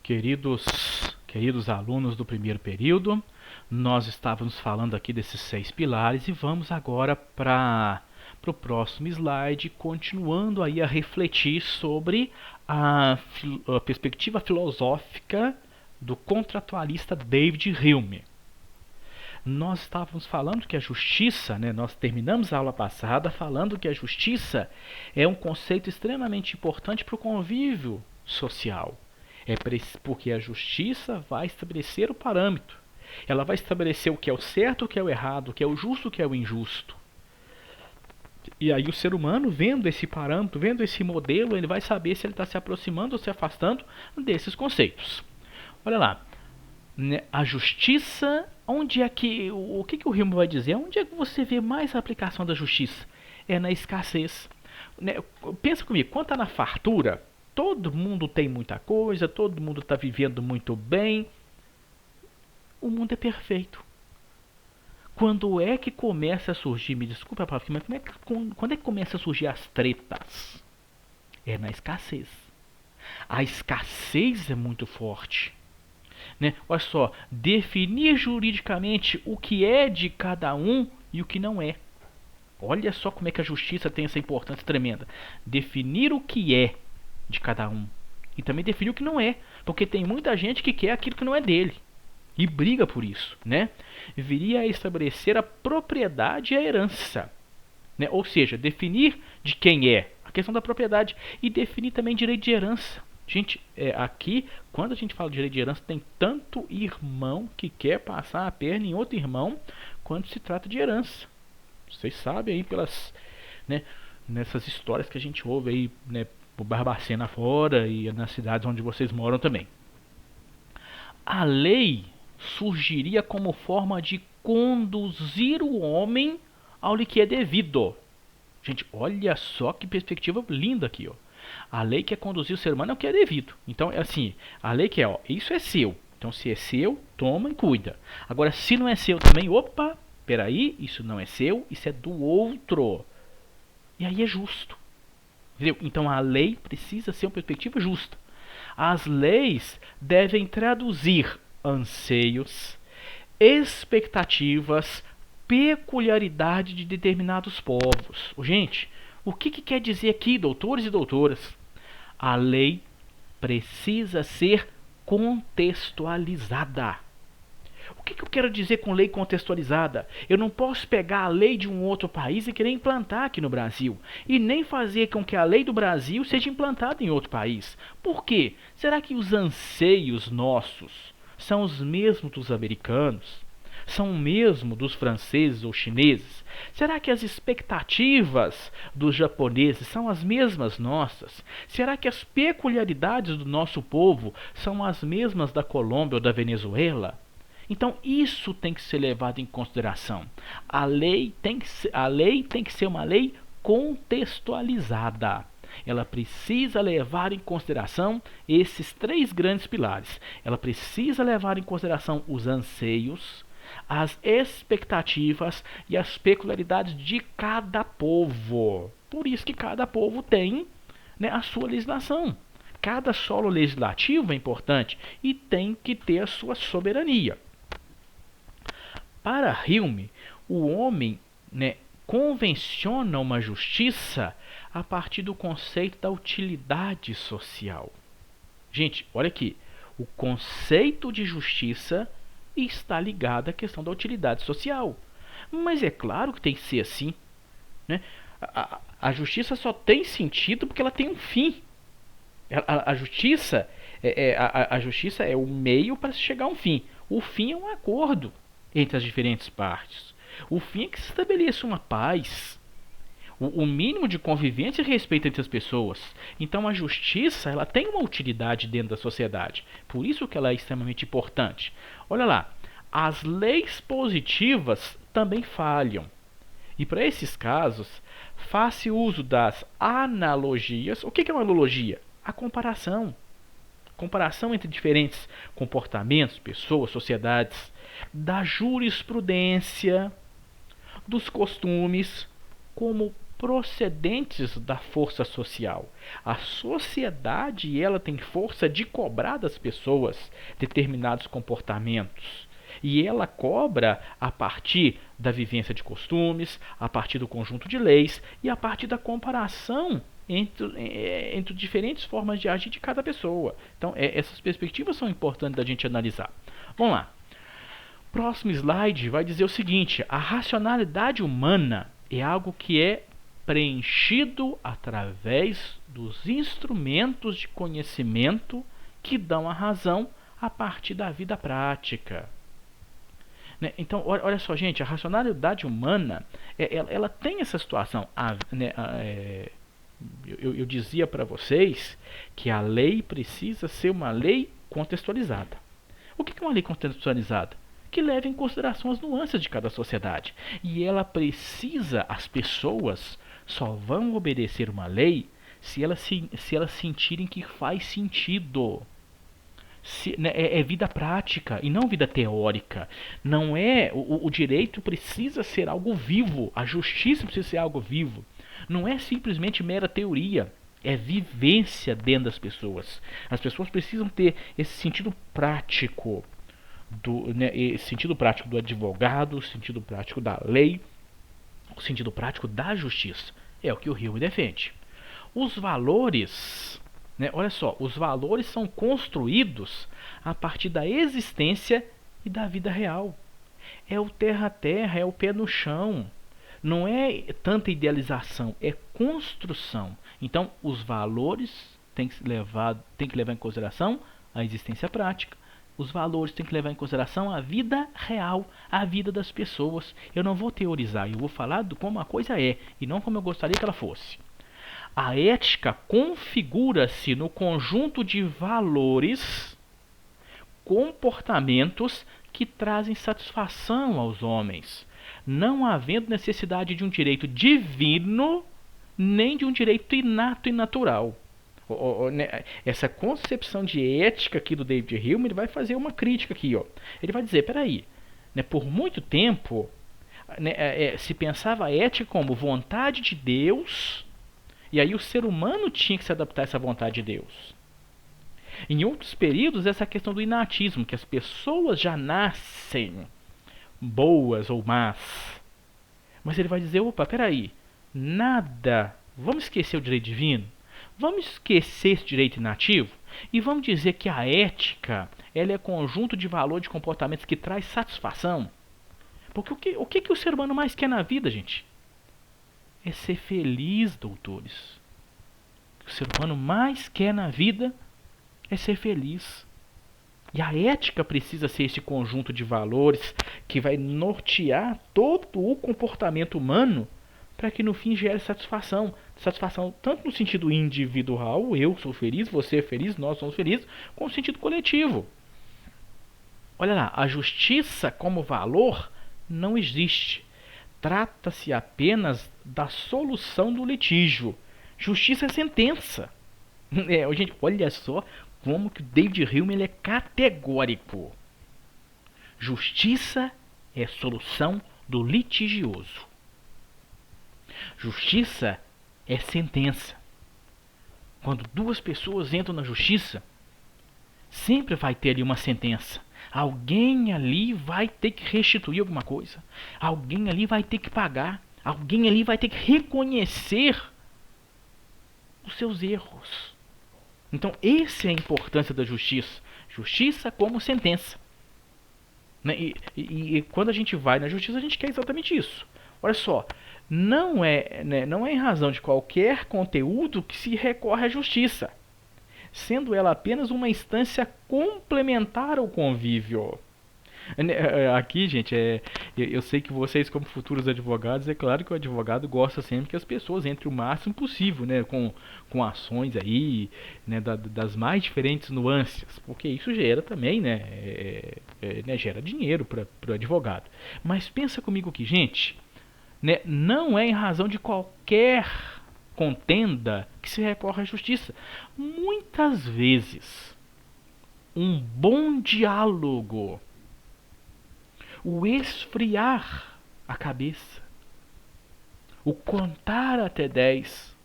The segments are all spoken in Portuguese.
Queridos alunos do primeiro período, nós estávamos falando aqui desses 6 pilares e vamos agora para o próximo slide, continuando aí a refletir sobre a perspectiva filosófica do contratualista David Hume. Nós estávamos falando que a justiça, nós terminamos a aula passada falando que a justiça é um conceito extremamente importante para o convívio social. Porque a justiça vai estabelecer o parâmetro. Ela vai estabelecer o que é o certo, o que é o errado, o que é o justo, o que é o injusto. E aí o ser humano, vendo esse parâmetro, vendo esse modelo, ele vai saber se ele está se aproximando ou se afastando desses conceitos. Olha lá. A justiça, onde é que o que o Hume vai dizer? Onde é que você vê mais a aplicação da justiça? É na escassez. Pensa comigo, quando está na fartura, todo mundo tem muita coisa, todo mundo está vivendo muito bem, o mundo é perfeito. Quando é que começa a surgir, me desculpe a palavra, mas quando é que começa a surgir as tretas? É na escassez. A escassez é muito forte. Olha só, definir juridicamente o que é de cada um e o que não é. Olha só como é que a justiça tem essa importância tremenda. Definir o que é de cada um e também definir o que não é, porque tem muita gente que quer aquilo que não é dele e briga por isso, Viria a estabelecer a propriedade e a herança, Ou seja, definir de quem é a questão da propriedade e definir também direito de herança. Gente, aqui, quando a gente fala de direito de herança, tem tanto irmão que quer passar a perna em outro irmão quando se trata de herança. Vocês sabem aí nessas histórias que a gente ouve aí, por Barbacena fora e nas cidades onde vocês moram também. A lei surgiria como forma de conduzir o homem ao que é devido. Gente, olha só que perspectiva linda aqui, ó. A lei quer conduzir o ser humano ao que é devido. Então, é assim, a lei quer, isso é seu. Então, se é seu, toma e cuida. Agora, se não é seu também, opa, peraí, isso não é seu, isso é do outro. E aí é justo. Entendeu? Então, a lei precisa ser uma perspectiva justa. As leis devem traduzir anseios, expectativas, peculiaridade de determinados povos. Gente, o que quer dizer aqui, doutores e doutoras? A lei precisa ser contextualizada. O que eu quero dizer com lei contextualizada? Eu não posso pegar a lei de um outro país e querer implantar aqui no Brasil. E nem fazer com que a lei do Brasil seja implantada em outro país. Por quê? Será que os anseios nossos são os mesmos dos americanos? São o mesmo dos franceses ou chineses? Será que as expectativas dos japoneses são as mesmas nossas? Será que as peculiaridades do nosso povo são as mesmas da Colômbia ou da Venezuela? Então isso tem que ser levado em consideração. A lei tem que ser uma lei contextualizada. Ela precisa levar em consideração esses 3 grandes pilares. Ela precisa levar em consideração os anseios, as expectativas e as peculiaridades de cada povo. Por isso que cada povo tem a sua legislação. Cada solo legislativo é importante e tem que ter a sua soberania. Para Hume, o homem convenciona uma justiça a partir do conceito da utilidade social. Gente, olha aqui, o conceito de justiça está ligado à questão da utilidade social. Mas é claro que tem que ser assim. A justiça só tem sentido porque ela tem um fim. A justiça é o meio para se chegar a um fim. O fim é um acordo entre as diferentes partes. O fim é que se estabeleça uma paz, o mínimo de convivência e respeito entre as pessoas. Então a justiça ela tem uma utilidade dentro da sociedade. Por isso que ela é extremamente importante. Olha lá, as leis positivas também falham. E para esses casos, faz-se uso das analogias. O que é uma analogia? A comparação. Comparação entre diferentes comportamentos, pessoas, sociedades, da jurisprudência, dos costumes, como procedentes da força social. A sociedade, ela tem força de cobrar das pessoas determinados comportamentos. E ela cobra a partir da vivência de costumes, a partir do conjunto de leis e a partir da comparação entre diferentes formas de agir de cada pessoa. Então, essas perspectivas são importantes da gente analisar. Vamos lá. Próximo slide vai dizer o seguinte: a racionalidade humana é algo que é preenchido através dos instrumentos de conhecimento que dão a razão a partir da vida prática. Então, olha só, gente, a racionalidade humana, ela tem essa situação. Eu dizia para vocês que a lei precisa ser uma lei contextualizada. O que é uma lei contextualizada? Que leva em consideração as nuances de cada sociedade. E ela precisa, as pessoas só vão obedecer uma lei se elas sentirem que faz sentido. É vida prática e não vida teórica. Não é o direito precisa ser algo vivo, a justiça precisa ser algo vivo. Não é simplesmente mera teoria, é vivência dentro das pessoas. As pessoas precisam ter esse sentido prático esse sentido prático do advogado, o sentido prático da lei, o sentido prático da justiça. É o que o Hume defende. Os valores, olha só, os valores são construídos a partir da existência e da vida real. É o terra a terra, é o pé no chão. Não é tanta idealização, é construção. Então, os valores têm que levar em consideração a existência prática. Os valores têm que levar em consideração a vida real, a vida das pessoas. Eu não vou teorizar, eu vou falar de como a coisa é, e não como eu gostaria que ela fosse. A ética configura-se no conjunto de valores, comportamentos que trazem satisfação aos homens, não havendo necessidade de um direito divino, nem de um direito inato e natural. Essa concepção de ética aqui do David Hume, ele vai fazer uma crítica aqui, ó. Ele vai dizer, peraí, por muito tempo se pensava a ética como vontade de Deus, e aí o ser humano tinha que se adaptar a essa vontade de Deus. Em outros períodos, essa questão do inatismo, que as pessoas já nascem boas ou más. Mas ele vai dizer, opa, peraí, nada, vamos esquecer o direito divino? Vamos esquecer esse direito inativo e vamos dizer que a ética ela é conjunto de valores de comportamentos que traz satisfação. Porque o que o ser humano mais quer na vida, gente? É ser feliz, doutores. O que o ser humano mais quer na vida é ser feliz. E a ética precisa ser esse conjunto de valores que vai nortear todo o comportamento humano para que no fim gere satisfação. Satisfação tanto no sentido individual, eu sou feliz, você é feliz, nós somos felizes, como no sentido coletivo. Olha lá, a justiça como valor não existe. Trata-se apenas da solução do litígio. Justiça é sentença. Gente, olha só como que o David Hume ele é categórico. Justiça é solução do litigioso. Justiça é sentença. Quando duas pessoas entram na justiça, sempre vai ter ali uma sentença. Alguém ali vai ter que restituir alguma coisa. Alguém ali vai ter que pagar. Alguém ali vai ter que reconhecer os seus erros. Então, essa é a importância da justiça. Justiça como sentença. E quando a gente vai na justiça, a gente quer exatamente isso. Olha só, não é em razão de qualquer conteúdo que se recorre à justiça, sendo ela apenas uma instância complementar ao convívio. Aqui, gente, eu sei que vocês, como futuros advogados, é claro que o advogado gosta sempre que as pessoas entrem o máximo possível, com ações aí, das mais diferentes nuances, porque isso gera também, gera dinheiro para o advogado. Mas pensa comigo aqui, gente, não é em razão de qualquer contenda que se recorre à justiça. Muitas vezes, um bom diálogo, o esfriar a cabeça, O contar até 10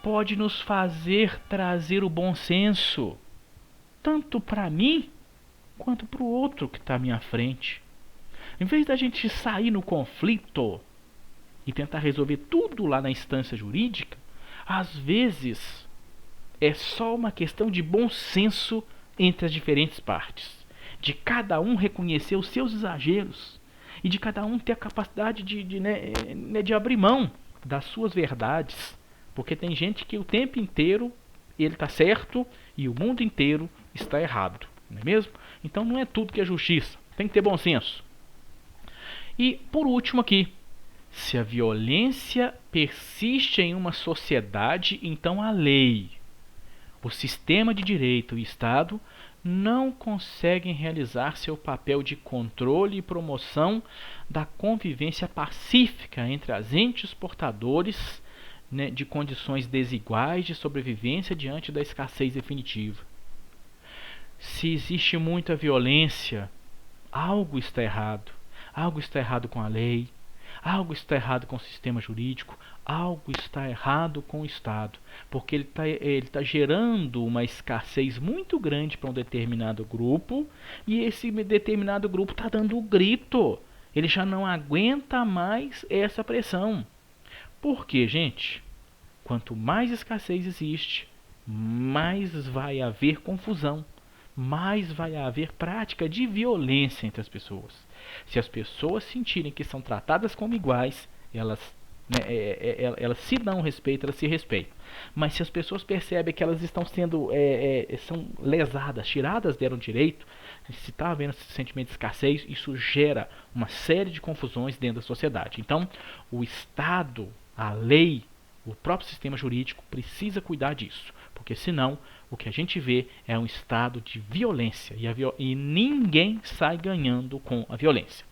pode nos fazer trazer o bom senso, tanto para mim quanto para o outro que está à minha frente. Em vez da gente sair no conflito e tentar resolver tudo lá na instância jurídica, às vezes é só uma questão de bom senso entre as diferentes partes, de cada um reconhecer os seus exageros e de cada um ter a capacidade de abrir mão das suas verdades, porque tem gente que o tempo inteiro ele está certo e o mundo inteiro está errado, não é mesmo? Então não é tudo que é justiça, tem que ter bom senso. E por último aqui, se a violência persiste em uma sociedade, então a lei, o sistema de direito e o Estado não conseguem realizar seu papel de controle e promoção da convivência pacífica entre as entes portadores, de condições desiguais de sobrevivência diante da escassez definitiva. Se existe muita violência, algo está errado. Algo está errado com a lei, algo está errado com o sistema jurídico, algo está errado com o Estado, porque ele tá gerando uma escassez muito grande para um determinado grupo, e esse determinado grupo está dando o grito. Ele já não aguenta mais essa pressão. Por quê, gente? Quanto mais escassez existe, mais vai haver confusão, mais vai haver prática de violência entre as pessoas. Se as pessoas sentirem que são tratadas como iguais, elas se dão respeito, elas se respeitam. Mas se as pessoas percebem que elas estão sendo são lesadas, tiradas deram direito, se está havendo esse sentimento de escassez, isso gera uma série de confusões dentro da sociedade. Então, o Estado, a lei, o próprio sistema jurídico precisa cuidar disso, porque senão o que a gente vê é um estado de violência e ninguém sai ganhando com a violência.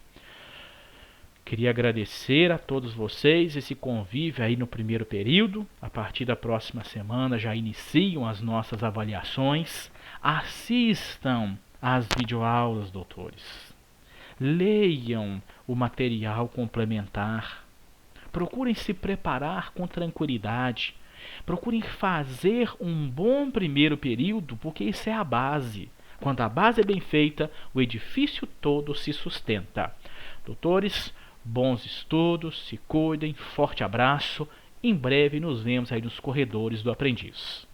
Queria agradecer a todos vocês esse convívio aí no primeiro período. A partir da próxima semana já iniciam as nossas avaliações. Assistam às videoaulas, doutores. Leiam o material complementar. Procurem se preparar com tranquilidade. Procurem fazer um bom primeiro período, porque isso é a base. Quando a base é bem feita, o edifício todo se sustenta. Doutores, bons estudos, se cuidem, forte abraço. Em breve nos vemos aí nos corredores do aprendiz.